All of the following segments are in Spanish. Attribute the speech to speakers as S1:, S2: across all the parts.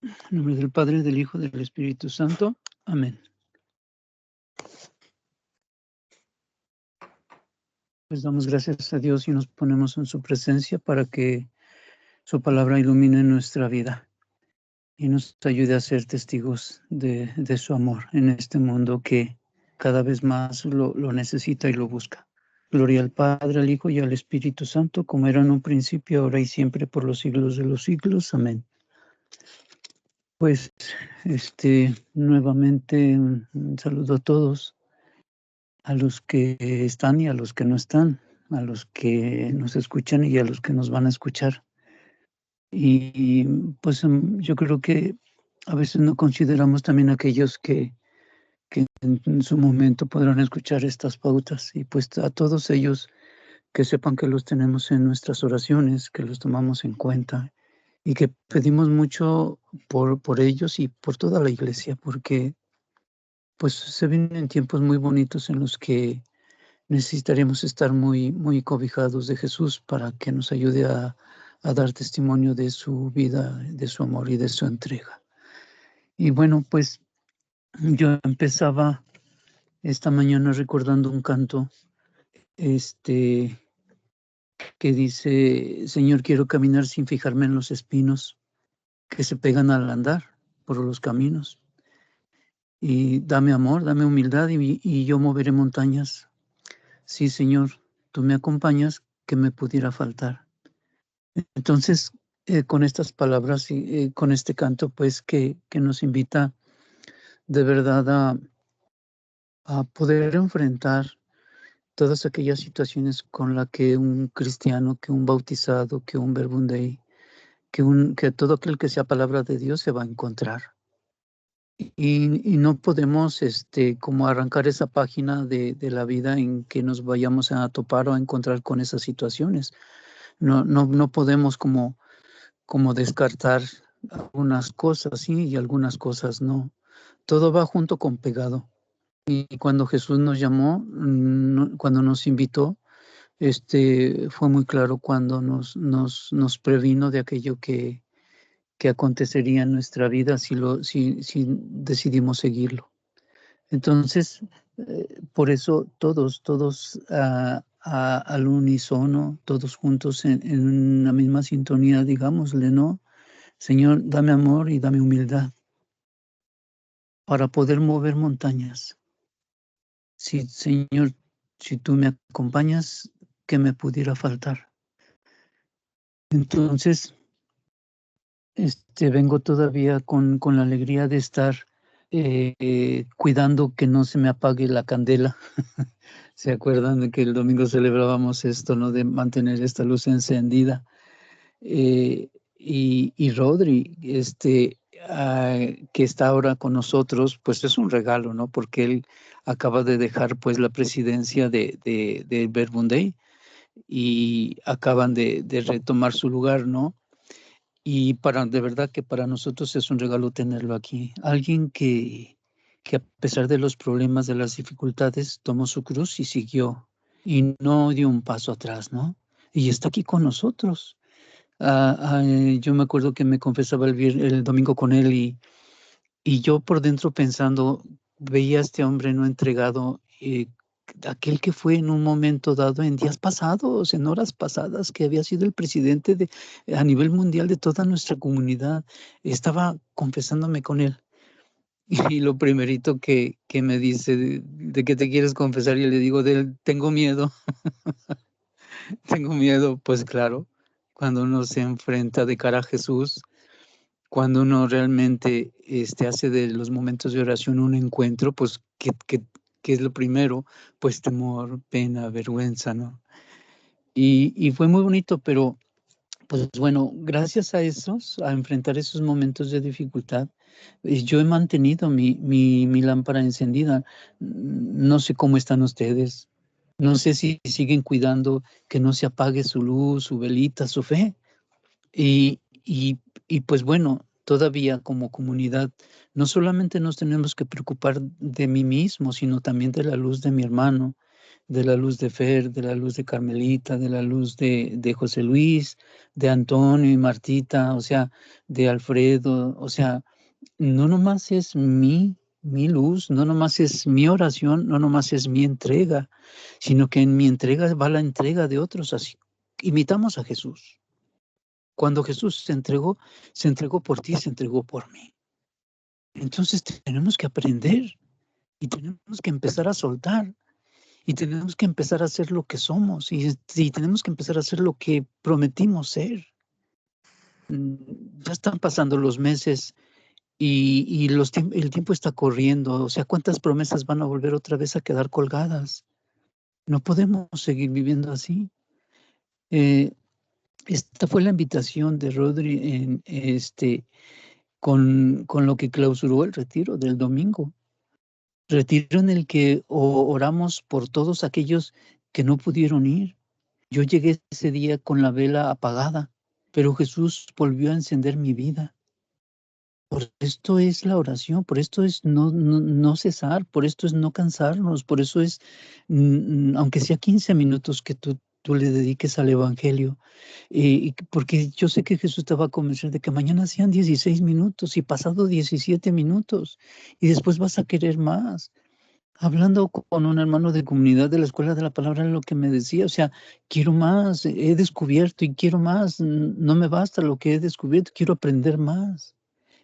S1: En nombre del Padre, del Hijo, del Espíritu Santo. Amén. Pues damos gracias a Dios y nos ponemos en su presencia para que su palabra ilumine nuestra vida y nos ayude a ser testigos de su amor en este mundo que cada vez más lo necesita y lo busca. Gloria al Padre, al Hijo y al Espíritu Santo, como era en un principio, ahora y siempre, por los siglos de los siglos. Amén. Pues, nuevamente un saludo a todos, a los que están y a los que no están, a los que nos escuchan y a los que nos van a escuchar. Y pues yo creo que a veces no consideramos también aquellos que en su momento podrán escuchar estas pautas, y pues a todos ellos que sepan que los tenemos en nuestras oraciones, que los tomamos en cuenta y que pedimos mucho por ellos y por toda la iglesia, porque pues se vienen tiempos muy bonitos en los que necesitaremos estar muy, muy cobijados de Jesús para que nos ayude a dar testimonio de su vida, de su amor y de su entrega. Y bueno, pues yo empezaba esta mañana recordando un canto, que dice: Señor, quiero caminar sin fijarme en los espinos que se pegan al andar por los caminos. Y dame amor, dame humildad y yo moveré montañas. Sí, Señor, tú me acompañas, ¿qué me pudiera faltar? Entonces, con estas palabras y con este canto, pues que nos invita de verdad a poder enfrentar todas aquellas situaciones con las que un cristiano, que un bautizado, que un Verbum Dei, que todo aquel que sea palabra de Dios se va a encontrar. Y no podemos como arrancar esa página de la vida en que nos vayamos a topar o a encontrar con esas situaciones. No podemos como descartar algunas cosas sí y algunas cosas no. Todo va junto con pegado. Y cuando Jesús nos llamó, cuando nos invitó, fue muy claro cuando nos previno de aquello que acontecería en nuestra vida si decidimos seguirlo. Entonces, por eso todos al unísono, todos juntos en una misma sintonía, digámosle, ¿no? Señor, dame amor y dame humildad para poder mover montañas. Sí, Señor, si tú me acompañas, ¿qué me pudiera faltar? Entonces, vengo todavía con la alegría de estar cuidando que no se me apague la candela. ¿Se acuerdan de que el domingo celebrábamos esto, no? De mantener esta luz encendida. Y Rodri, que está ahora con nosotros, pues es un regalo, ¿no? Porque él acaba de dejar pues la presidencia de Verbum Dei y acaban de retomar su lugar, ¿no? Y de verdad que para nosotros es un regalo tenerlo aquí. Alguien que a pesar de los problemas, de las dificultades, tomó su cruz y siguió, y no dio un paso atrás, ¿no? Y está aquí con nosotros. Yo me acuerdo que me confesaba el domingo con él y yo por dentro pensando, veía a este hombre no entregado, aquel que fue en un momento dado, en días pasados, en horas pasadas, que había sido el presidente a nivel mundial de toda nuestra comunidad. Estaba confesándome con él. Y lo primerito que me dice: ¿De qué te quieres confesar? Y le digo: de él, tengo miedo. Tengo miedo, pues claro, cuando uno se enfrenta de cara a Jesús, cuando uno realmente hace de los momentos de oración un encuentro, pues, ¿qué es lo primero? Pues temor, pena, vergüenza, ¿no? Y fue muy bonito, pero pues bueno, gracias a enfrentar esos momentos de dificultad, yo he mantenido mi lámpara encendida. No sé cómo están ustedes, no sé si siguen cuidando que no se apague su luz, su velita, su fe. Y pues bueno, todavía como comunidad, no solamente nos tenemos que preocupar de mí mismo, sino también de la luz de mi hermano, de la luz de Fer, de la luz de Carmelita, de la luz de José Luis, de Antonio y Martita, o sea, de Alfredo, o sea, no nomás es mi luz, no nomás es mi oración, no nomás es mi entrega, sino que en mi entrega va la entrega de otros, así imitamos a Jesús. Cuando Jesús se entregó por ti, se entregó por mí. Entonces tenemos que aprender y tenemos que empezar a soltar y tenemos que empezar a ser lo que somos y tenemos que empezar a ser lo que prometimos ser. Ya están pasando los meses y el tiempo está corriendo. O sea, ¿cuántas promesas van a volver otra vez a quedar colgadas? No podemos seguir viviendo así. Esta fue la invitación de Rodri con lo que clausuró el retiro del domingo. Retiro en el que oramos por todos aquellos que no pudieron ir. Yo llegué ese día con la vela apagada, pero Jesús volvió a encender mi vida. Por esto es la oración, por esto es no cesar, por esto es no cansarnos, por eso es, aunque sea 15 minutos que tú le dediques al Evangelio, porque yo sé que Jesús te va a convencer de que mañana sean 16 minutos y pasado 17 minutos, y después vas a querer más. Hablando con un hermano de comunidad de la Escuela de la Palabra, lo que me decía, o sea, quiero más, he descubierto y quiero más, no me basta lo que he descubierto, quiero aprender más.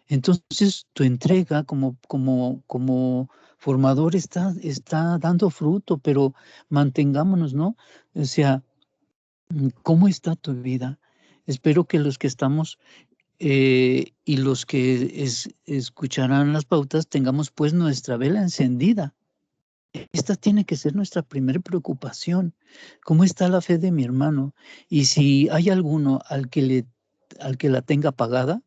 S1: Entonces, tu entrega como formador está dando fruto, pero mantengámonos, ¿no? O sea, ¿cómo está tu vida? Espero que los que estamos y los que escucharán las pautas tengamos pues nuestra vela encendida. Esta tiene que ser nuestra primera preocupación. ¿Cómo está la fe de mi hermano? Y si hay alguno al que la tenga apagada,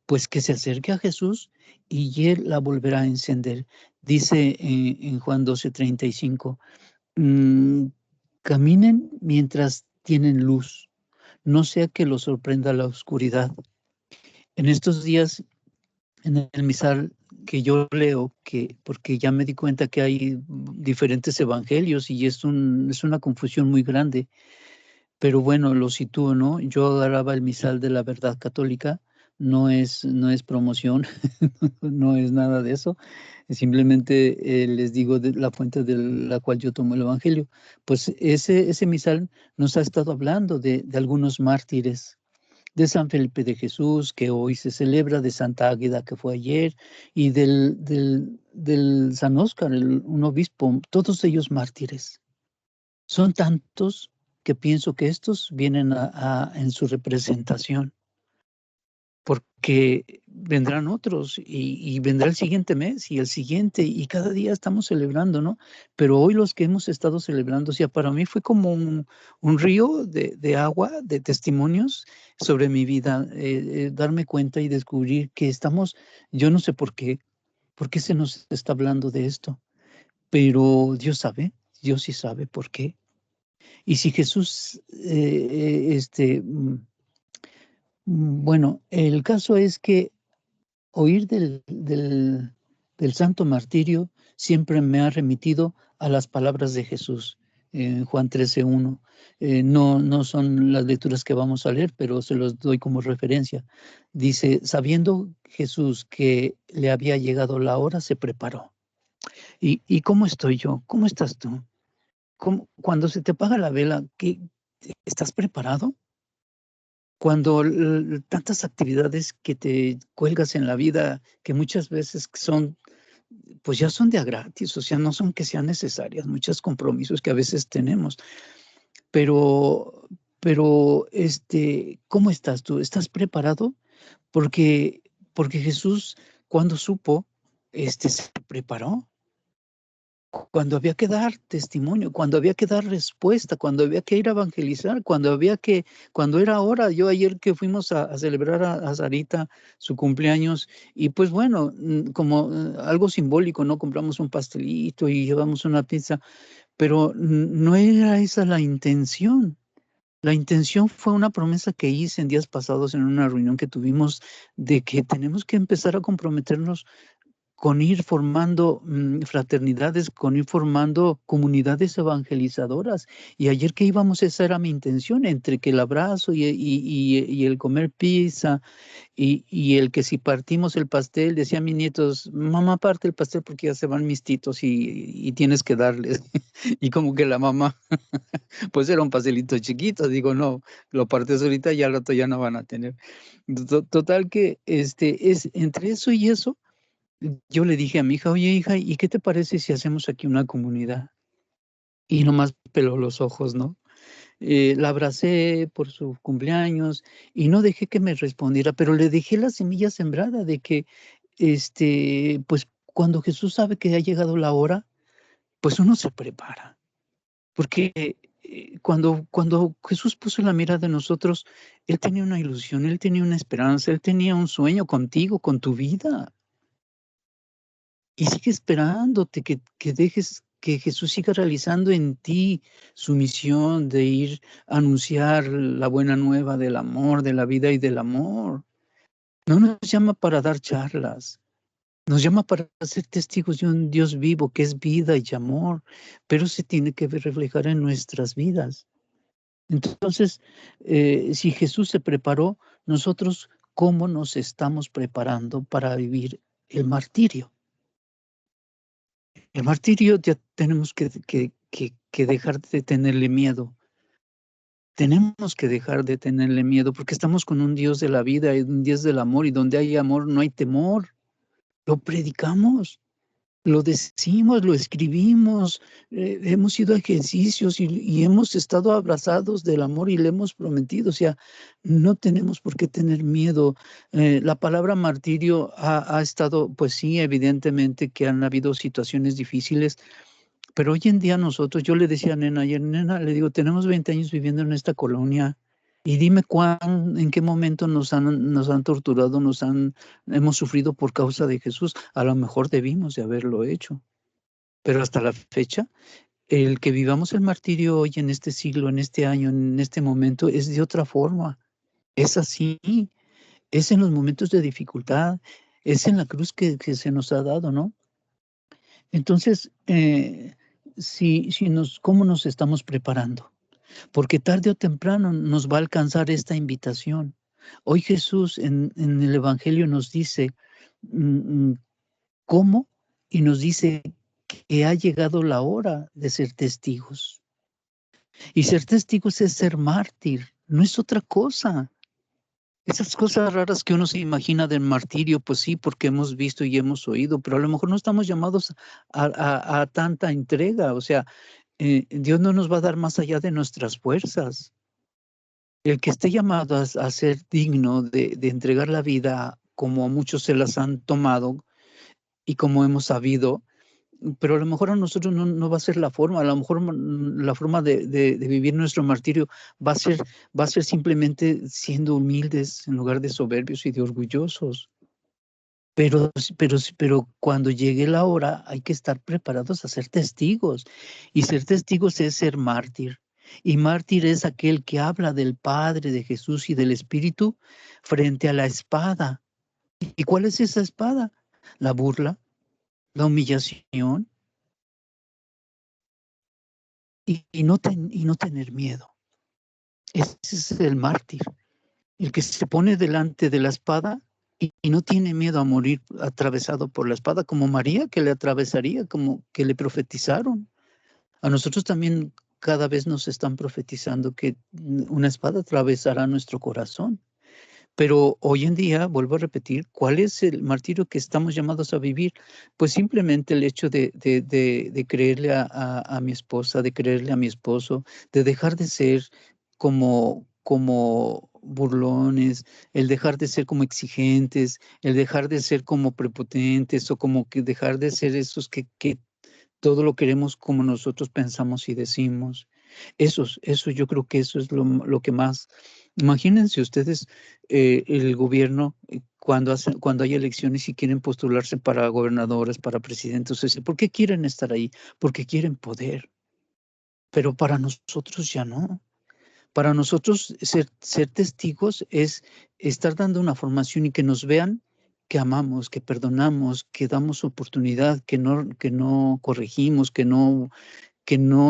S1: pues que se acerque a Jesús y Él la volverá a encender. Dice en Juan 12:35, caminen mientras tienen luz, no sea que los sorprenda la oscuridad. En estos días, en el misal que yo leo, porque ya me di cuenta que hay diferentes evangelios y es una confusión muy grande, pero bueno, lo sitúo, ¿no? Yo agarraba el misal de la verdad católica, no es promoción, no es nada de eso, simplemente les digo de la fuente de la cual yo tomo el evangelio. Pues ese misal nos ha estado hablando de algunos mártires, de San Felipe de Jesús, que hoy se celebra, de Santa Águeda, que fue ayer, y del San Óscar, un obispo, todos ellos mártires. Son tantos que pienso que estos vienen en su representación, porque vendrán otros y vendrá el siguiente mes y el siguiente, y cada día estamos celebrando, ¿no? Pero hoy los que hemos estado celebrando, o sea, para mí fue como un río de agua, de testimonios sobre mi vida, darme cuenta y descubrir que estamos, yo no sé por qué se nos está hablando de esto, pero Dios sabe, Dios sí sabe por qué. Y si Jesús, bueno, el caso es que oír del santo martirio siempre me ha remitido a las palabras de Jesús, en Juan 13:1. No son las lecturas que vamos a leer, pero se los doy como referencia. Dice, sabiendo Jesús que le había llegado la hora, se preparó. ¿Y cómo estoy yo? ¿Cómo estás tú? Cuando se te apaga la vela, ¿estás preparado? Cuando tantas actividades que te cuelgas en la vida, que muchas veces son, pues ya son de a gratis, o sea, no son que sean necesarias, muchos compromisos que a veces tenemos, pero, ¿cómo estás tú? ¿Estás preparado? Porque Jesús, cuando supo, se preparó. Cuando había que dar testimonio, cuando había que dar respuesta, cuando había que ir a evangelizar, cuando era hora, yo ayer que fuimos a celebrar a Sarita su cumpleaños, y pues bueno, como algo simbólico, ¿no? Compramos un pastelito y llevamos una pizza, pero no era esa la intención. La intención fue una promesa que hice en días pasados en una reunión que tuvimos de que tenemos que empezar a comprometernos con ir formando fraternidades, con ir formando comunidades evangelizadoras. Y ayer que íbamos, esa era mi intención, entre que el abrazo y el comer pizza, y el que si partimos el pastel, decía a mis nietos, mamá parte el pastel porque ya se van mis titos y tienes que darles. Y como que la mamá, pues era un pastelito chiquito, digo, no, lo partes ahorita y al rato ya no van a tener. Total que es entre eso y eso, yo le dije a mi hija, oye hija, ¿y qué te parece si hacemos aquí una comunidad? Y nomás peló los ojos, ¿no? La abracé por su cumpleaños y no dejé que me respondiera, pero le dejé la semilla sembrada de que, pues, cuando Jesús sabe que ha llegado la hora, pues uno se prepara. Porque, cuando Jesús puso la mirada en nosotros, Él tenía una ilusión, Él tenía una esperanza, Él tenía un sueño contigo, con tu vida. Y sigue esperándote que dejes que Jesús siga realizando en ti su misión de ir a anunciar la buena nueva del amor, de la vida y del amor. No nos llama para dar charlas, nos llama para ser testigos de un Dios vivo que es vida y amor, pero se tiene que ver reflejar en nuestras vidas. Entonces, si Jesús se preparó, nosotros, ¿cómo nos estamos preparando para vivir el martirio? El martirio ya tenemos que dejar de tenerle miedo. Tenemos que dejar de tenerle miedo, porque estamos con un Dios de la vida, y un Dios del amor, y donde hay amor no hay temor. Lo predicamos, lo decimos, lo escribimos, hemos ido a ejercicios y hemos estado abrazados del amor y le hemos prometido, o sea, no tenemos por qué tener miedo. La palabra martirio ha estado, pues sí, evidentemente que han habido situaciones difíciles, pero hoy en día nosotros, yo le decía a Nena ayer, Nena, le digo, tenemos 20 años viviendo en esta colonia y dime en qué momento nos han torturado, hemos sufrido por causa de Jesús. A lo mejor debimos de haberlo hecho, pero hasta la fecha, el que vivamos el martirio hoy en este siglo, en este año, en este momento, es de otra forma. Es así, es en los momentos de dificultad, es en la cruz que se nos ha dado, ¿no? Entonces, ¿cómo nos estamos preparando? Porque tarde o temprano nos va a alcanzar esta invitación. Hoy Jesús en el Evangelio nos dice cómo y nos dice que ha llegado la hora de ser testigos. Y ser testigos es ser mártir, no es otra cosa. Esas cosas raras que uno se imagina del martirio, pues sí, porque hemos visto y hemos oído, pero a lo mejor no estamos llamados a tanta entrega. O sea, Dios no nos va a dar más allá de nuestras fuerzas. El que esté llamado a ser digno de entregar la vida como muchos se las han tomado y como hemos sabido, pero a lo mejor a nosotros no va a ser la forma, a lo mejor la forma de vivir nuestro martirio va a ser simplemente siendo humildes en lugar de soberbios y de orgullosos. Pero cuando llegue la hora hay que estar preparados a ser testigos. Y ser testigos es ser mártir. Y mártir es aquel que habla del Padre, de Jesús y del Espíritu frente a la espada. ¿Y cuál es esa espada? La burla, la humillación y no tener miedo. Ese es el mártir, el que se pone delante de la espada y no tiene miedo a morir atravesado por la espada, como María, que le atravesaría, como que le profetizaron. A nosotros también cada vez nos están profetizando que una espada atravesará nuestro corazón. Pero hoy en día, vuelvo a repetir, ¿cuál es el martirio que estamos llamados a vivir? Pues simplemente el hecho de creerle a mi esposa, de creerle a mi esposo, de dejar de ser como burlones, el dejar de ser como exigentes, el dejar de ser como prepotentes o como que dejar de ser esos que todo lo queremos como nosotros pensamos y decimos. Eso yo creo que eso es lo que más. Imagínense ustedes, el gobierno, cuando hay elecciones y quieren postularse para gobernadores, para presidentes, o sea, ¿por qué quieren estar ahí? Porque quieren poder, pero para nosotros ya no. Para nosotros ser testigos es estar dando una formación y que nos vean que amamos, que perdonamos, que damos oportunidad, que no corregimos, que no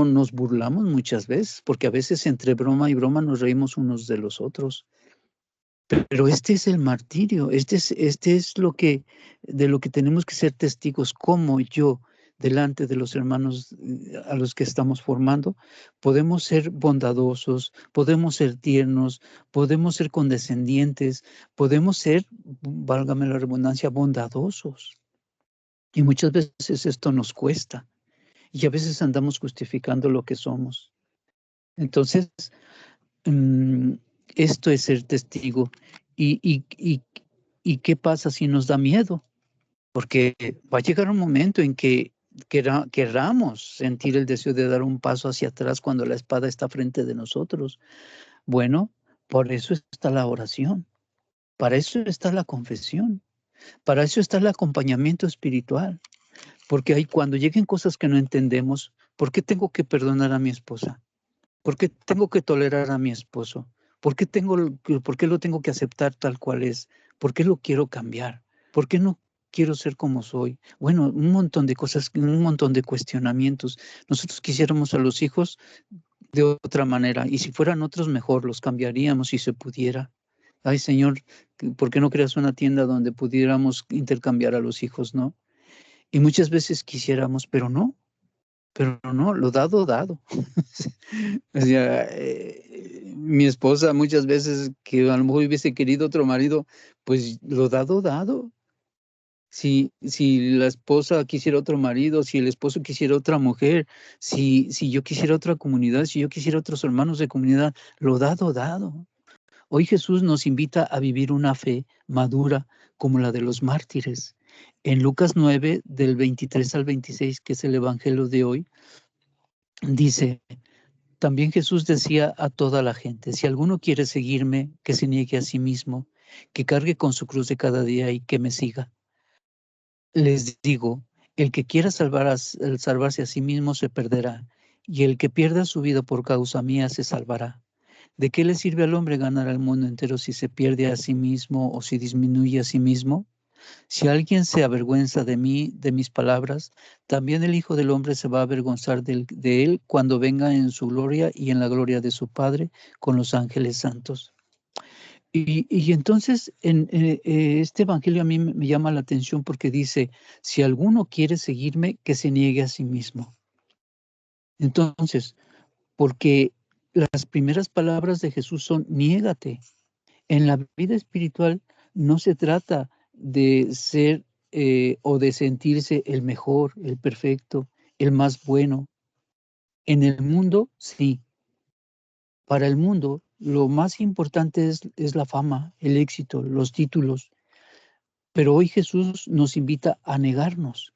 S1: nos burlamos muchas veces, porque a veces entre broma y broma nos reímos unos de los otros. Pero este es el martirio, este es de lo que tenemos que ser testigos, como yo, delante de los hermanos a los que estamos formando, podemos ser bondadosos, podemos ser tiernos, podemos ser condescendientes, podemos ser, válgame la redundancia, bondadosos. Y muchas veces esto nos cuesta, y a veces andamos justificando lo que somos. Entonces, mm, esto es ser testigo. ¿Y qué pasa si nos da miedo? Porque va a llegar un momento en que querramos sentir el deseo de dar un paso hacia atrás cuando la espada está frente de nosotros. Bueno, por eso está la oración, para eso está la confesión, para eso está el acompañamiento espiritual. Porque cuando lleguen cosas que no entendemos, ¿por qué tengo que perdonar a mi esposa? ¿Por qué tengo que tolerar a mi esposo? ¿Por qué lo tengo que aceptar tal cual es? ¿Por qué lo quiero cambiar? ¿Por qué no quiero ser como soy? Bueno, un montón de cosas, un montón de cuestionamientos. Nosotros quisiéramos a los hijos de otra manera, y si fueran otros mejor, los cambiaríamos si se pudiera. Ay, Señor, ¿por qué no creas una tienda donde pudiéramos intercambiar a los hijos, no? Y muchas veces quisiéramos, pero no, lo dado, dado. O sea, mi esposa muchas veces que a lo mejor hubiese querido otro marido, pues lo dado, dado. Si la esposa quisiera otro marido, si el esposo quisiera otra mujer, si yo quisiera otra comunidad, si yo quisiera otros hermanos de comunidad, lo dado, dado. Hoy Jesús nos invita a vivir una fe madura como la de los mártires. En Lucas 9, del 23 al 26, que es el evangelio de hoy, dice: también Jesús decía a toda la gente: si alguno quiere seguirme, que se niegue a sí mismo, que cargue con su cruz de cada día y que me siga. Les digo, el que quiera salvarse a sí mismo se perderá, y el que pierda su vida por causa mía se salvará. ¿De qué le sirve al hombre ganar al mundo entero si se pierde a sí mismo o si disminuye a sí mismo? Si alguien se avergüenza de mí, de mis palabras, también el Hijo del Hombre se va a avergonzar de él cuando venga en su gloria y en la gloria de su Padre con los ángeles santos. Y entonces este evangelio a mí me llama la atención porque dice: si alguno quiere seguirme, que se niegue a sí mismo. Entonces, porque las primeras palabras de Jesús son: niégate. En la vida espiritual no se trata de ser o de sentirse el mejor, el perfecto, el más bueno. En el mundo, sí. Para el mundo, lo más importante es la fama, el éxito, los títulos. Pero hoy Jesús nos invita a negarnos.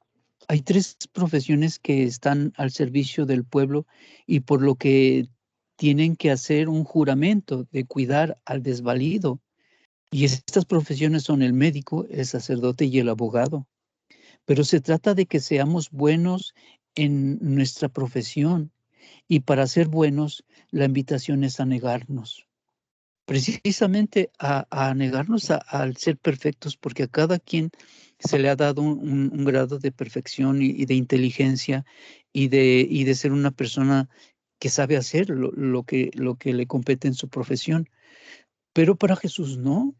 S1: Hay 3 profesiones que están al servicio del pueblo y por lo que tienen que hacer un juramento de cuidar al desvalido. Y estas profesiones son el médico, el sacerdote y el abogado. Pero se trata de que seamos buenos en nuestra profesión, y para ser buenos, la invitación es a negarnos. Precisamente a negarnos al ser perfectos, porque a cada quien se le ha dado un grado de perfección y de inteligencia y de ser una persona que sabe hacer lo que le compete en su profesión. Pero para Jesús no.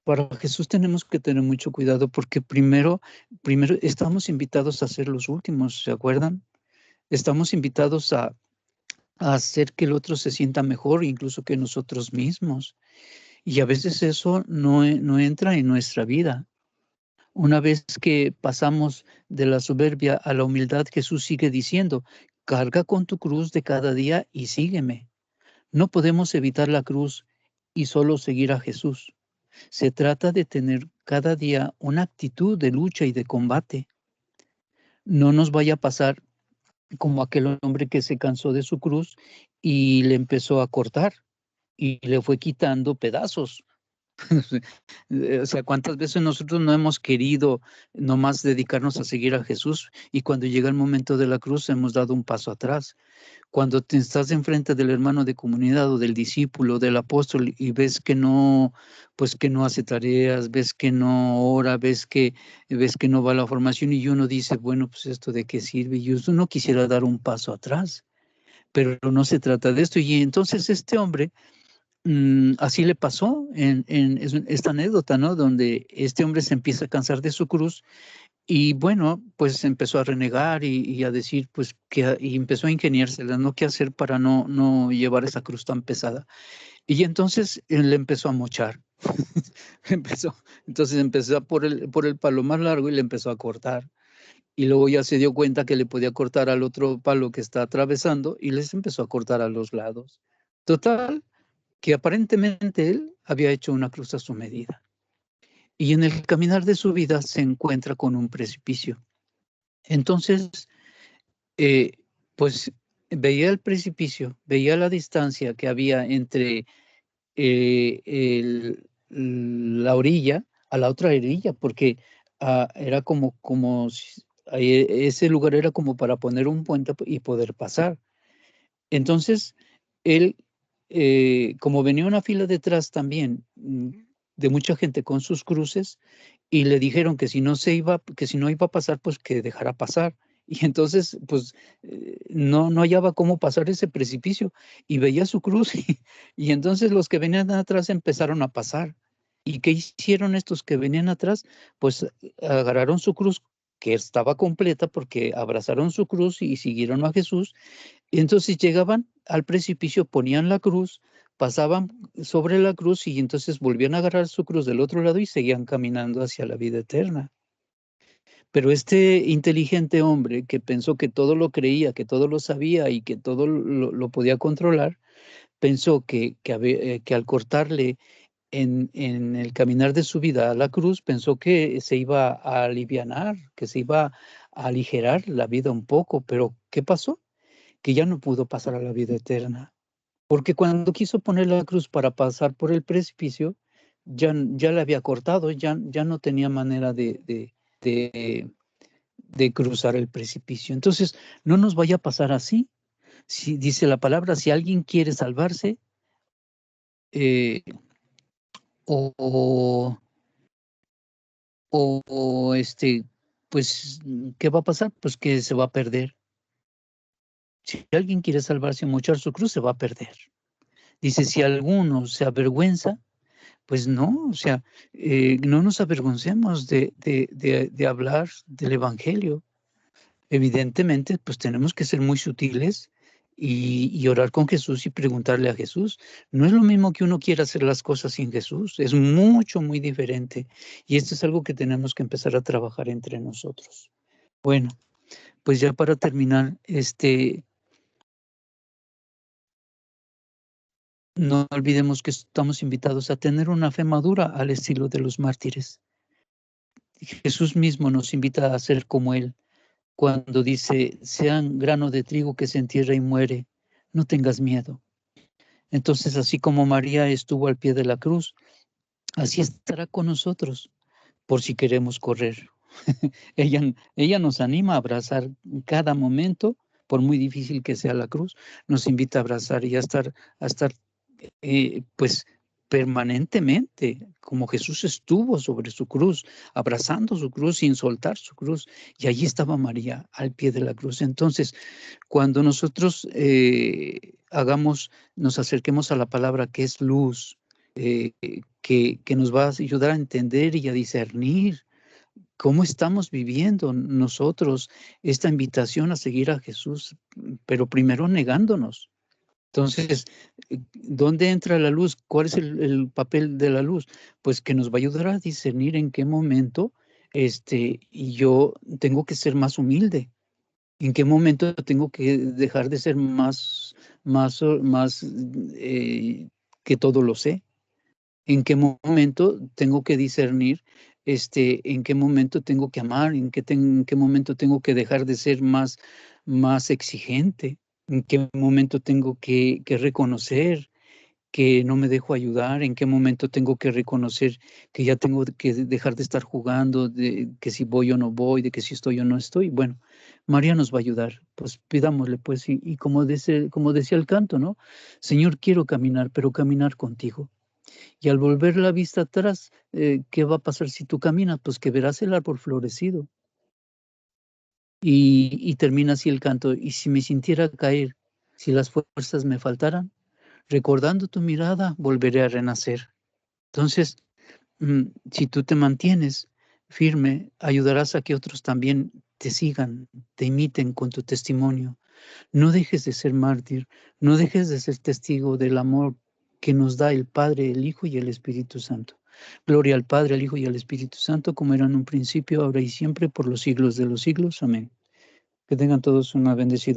S1: Para Jesús tenemos que tener mucho cuidado porque primero estamos invitados a ser los últimos, ¿se acuerdan? Estamos invitados a hacer que el otro se sienta mejor, incluso que nosotros mismos. Y a veces eso no entra en nuestra vida. Una vez que pasamos de la soberbia a la humildad, Jesús sigue diciendo: carga con tu cruz de cada día y sígueme. No podemos evitar la cruz y solo seguir a Jesús. Se trata de tener cada día una actitud de lucha y de combate. No nos vaya a pasar como aquel hombre que se cansó de su cruz y le empezó a cortar y le fue quitando pedazos. O sea, ¿cuántas veces nosotros no hemos querido nomás dedicarnos a seguir a Jesús y cuando llega el momento de la cruz hemos dado un paso atrás? Cuando te estás enfrente del hermano de comunidad o del discípulo, del apóstol y ves que no, pues que no hace tareas, ves que no ora, ves que no va a la formación y uno dice, bueno, pues esto de qué sirve y uno quisiera dar un paso atrás, pero no se trata de esto. Y entonces este hombre, así le pasó en esta anécdota, ¿no? Donde este hombre se empieza a cansar de su cruz y bueno, pues empezó a renegar y a decir, pues, y empezó a ingeniárselas, ¿no? ¿Qué hacer para no llevar esa cruz tan pesada? Y entonces él le empezó a mochar. empezó, entonces empezó por el palo más largo y le empezó a cortar. Y luego ya se dio cuenta que le podía cortar al otro palo que está atravesando y les empezó a cortar a los lados. Total, que aparentemente él había hecho una cruz a su medida. Y en el caminar de su vida se encuentra con un precipicio. Entonces, eh, pues veía el precipicio, veía la distancia que había entre la orilla a la otra orilla, porque era ese lugar era como para poner un puente y poder pasar. Entonces, él, como venía una fila detrás también de mucha gente con sus cruces, y le dijeron que que si no iba a pasar, pues que dejara pasar. Y entonces, pues, no hallaba cómo pasar ese precipicio y veía su cruz y entonces los que venían atrás empezaron a pasar. ¿Y qué hicieron estos que venían atrás? Pues agarraron su cruz, que estaba completa porque abrazaron su cruz y siguieron a Jesús, y entonces llegaban al precipicio, ponían la cruz, pasaban sobre la cruz y entonces volvían a agarrar su cruz del otro lado y seguían caminando hacia la vida eterna. Pero este inteligente hombre que pensó que todo lo creía, que todo lo sabía y que todo lo podía controlar, pensó que al cortarle en el caminar de su vida a la cruz, pensó que se iba a alivianar, que se iba a aligerar la vida un poco, pero ¿qué pasó? Que ya no pudo pasar a la vida eterna. Porque cuando quiso poner la cruz para pasar por el precipicio, ya la había cortado, ya no tenía manera de, de cruzar el precipicio. Entonces, no nos vaya a pasar así. Si dice la palabra, si alguien quiere salvarse, eh, o, o, pues, ¿qué va a pasar? Pues que se va a perder. Si alguien quiere salvarse y mochar su cruz, se va a perder. Dice, si alguno se avergüenza, pues no, o sea, no nos avergoncemos de hablar del evangelio. Evidentemente, pues tenemos que ser muy sutiles y orar con Jesús y preguntarle a Jesús. No es lo mismo que uno quiera hacer las cosas sin Jesús, es mucho, muy diferente. Y esto es algo que tenemos que empezar a trabajar entre nosotros. Bueno, pues ya para terminar, no olvidemos que estamos invitados a tener una fe madura al estilo de los mártires. Jesús mismo nos invita a ser como Él. Cuando dice, sean grano de trigo que se entierra y muere, no tengas miedo. Entonces, así como María estuvo al pie de la cruz, así estará con nosotros, por si queremos correr. ella nos anima a abrazar cada momento, por muy difícil que sea la cruz, nos invita a abrazar y a estar pues permanentemente, como Jesús estuvo sobre su cruz, abrazando su cruz sin soltar su cruz, y allí estaba María al pie de la cruz. Entonces, cuando nosotros nos acerquemos a la palabra que es luz, que nos va a ayudar a entender y a discernir cómo estamos viviendo nosotros esta invitación a seguir a Jesús, pero primero negándonos. Entonces, ¿dónde entra la luz? ¿Cuál es el papel de la luz? Pues que nos va a ayudar a discernir en qué momento y yo tengo que ser más humilde, en qué momento tengo que dejar de ser más que todo lo sé, en qué momento tengo que discernir, en qué momento tengo que amar, en qué momento tengo que dejar de ser más exigente, en qué momento tengo que reconocer que no me dejo ayudar, en qué momento tengo que reconocer que ya tengo que dejar de estar jugando, de que si voy o no voy, de que si estoy o no estoy. Bueno, María nos va a ayudar, pues pidámosle, pues, y como decía el canto, ¿no? Señor, quiero caminar, pero caminar contigo. Y al volver la vista atrás, ¿qué va a pasar si tú caminas? Pues que verás el árbol florecido. Y termina así el canto, y si me sintiera caer, si las fuerzas me faltaran, recordando tu mirada, volveré a renacer. Entonces, si tú te mantienes firme, ayudarás a que otros también te sigan, te imiten con tu testimonio. No dejes de ser mártir, no dejes de ser testigo del amor que nos da el Padre, el Hijo y el Espíritu Santo. Gloria al Padre, al Hijo y al Espíritu Santo, como era en un principio, ahora y siempre, por los siglos de los siglos. Amén. Que tengan todos una bendecida